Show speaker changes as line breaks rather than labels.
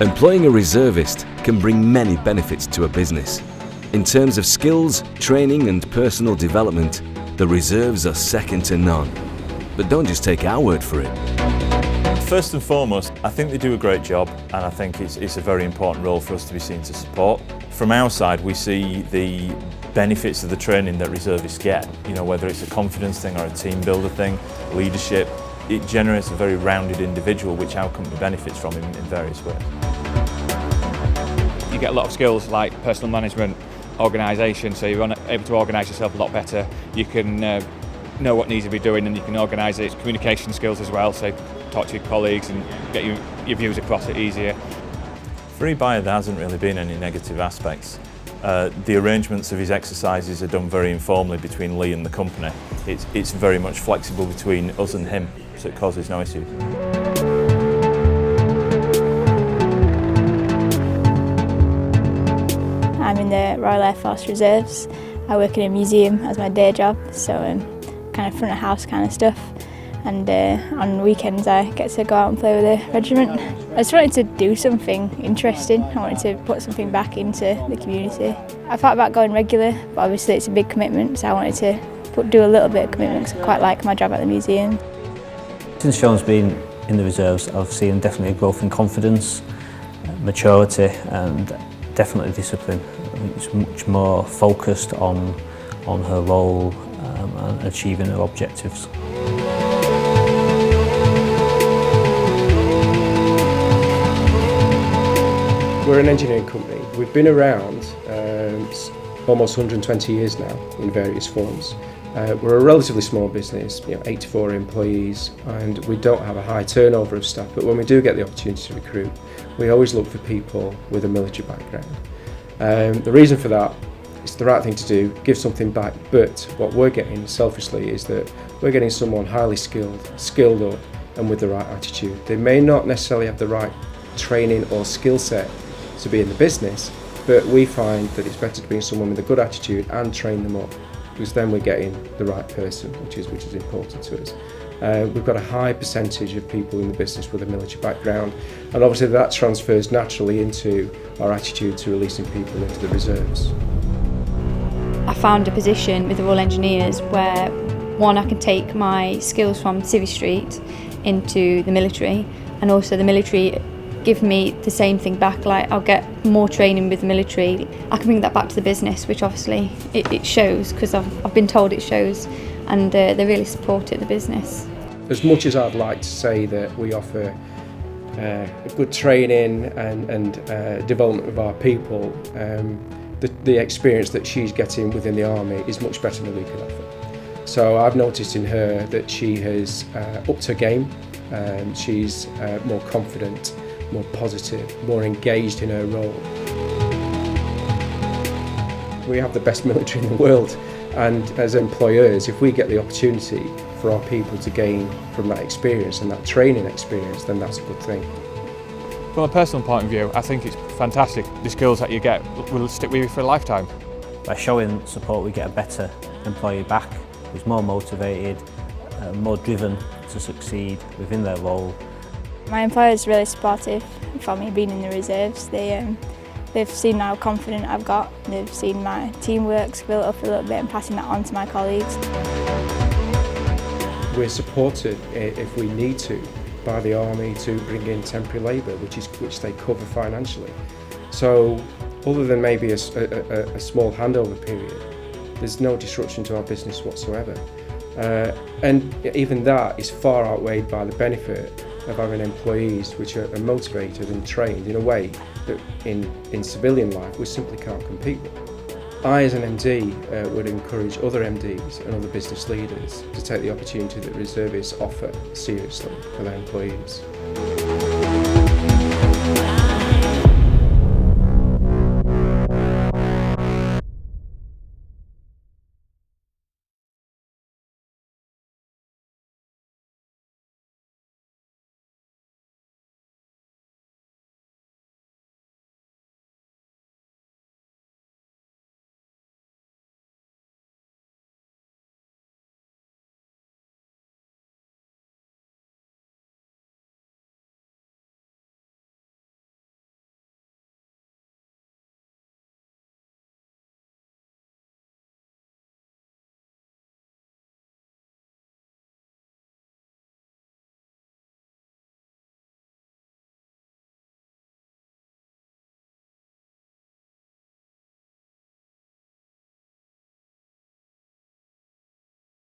Employing a reservist can bring many benefits to a business. In terms of skills, training and personal development, the reserves are second to none. But don't just take our word for it.
First and foremost, I think they do a great job, and I think it's a very important role for us to be seen to support. From our side, we see the benefits of the training that reservists get, whether it's a confidence thing or a team builder thing, leadership. It generates a very rounded individual which our company benefits from in various ways.
You get a lot of skills like personal management, organisation, so you're able to organise yourself a lot better. You can know what needs to be doing and you can organise it. Communication skills as well, so talk to your colleagues and get your views across it easier.
For eBuyer, there hasn't really been any negative aspects. The arrangements of his exercises are done very informally between Lee and the company. It's very much flexible between us and him, so it causes no issue.
I'm in the Royal Air Force Reserves. I work in a museum as my day job, so kind of front of house kind of stuff. And on weekends I get to go out and play with the regiment. I just wanted to do something interesting. I wanted to put something back into the community. I thought about going regular, but obviously it's a big commitment, so I wanted to do a little bit of commitment because I quite like my job at the museum.
Since Sean's been in the reserves, I've seen definitely a growth in confidence, maturity and definitely discipline. It's much more focused on her role and achieving her objectives.
We're an engineering company. We've been around almost 120 years now in various forms. We're a relatively small business, 84 employees, and we don't have a high turnover of staff, but when we do get the opportunity to recruit, we always look for people with a military background. The reason for that, it's the right thing to do, give something back, but what we're getting selfishly is that we're getting someone highly skilled up and with the right attitude. They may not necessarily have the right training or skill set to be in the business, but we find that it's better to bring someone with a good attitude and train them up, because then we're getting the right person, which is important to us. We've got a high percentage of people in the business with a military background, and obviously that transfers naturally into our attitude to releasing people into the reserves.
I found a position with the Royal Engineers where, one, I can take my skills from Civvy Street into the military, and also the military give me the same thing back. Like, I'll get more training with the military. I can bring that back to the business, which obviously it shows, because I've been told it shows, and they really support it, the business.
As much as I'd like to say that we offer good training and development of our people, the experience that she's getting within the army is much better than we can offer. So I've noticed in her that she has upped her game. She's more confident, more positive, more engaged in her role. We have the best military in the world, and as employers, if we get the opportunity for our people to gain from that experience and that training experience, then that's a good thing.
From a personal point of view, I think it's fantastic. The skills that you get will stick with you for a lifetime.
By showing support, we get a better employee back who's more motivated, more driven to succeed within their role.
My employer is really supportive for me being in the reserves. They've seen how confident I've got. They've seen my teamwork's built up a little bit and passing that on to my colleagues.
We're supported, if we need to, by the army to bring in temporary labour, which they cover financially. So, other than maybe a small handover period, there's no disruption to our business whatsoever. And even that is far outweighed by the benefit of having employees which are motivated and trained in a way that in civilian life we simply can't compete with. I, as an MD, would encourage other MDs and other business leaders to take the opportunity that reservists offer seriously for their employees.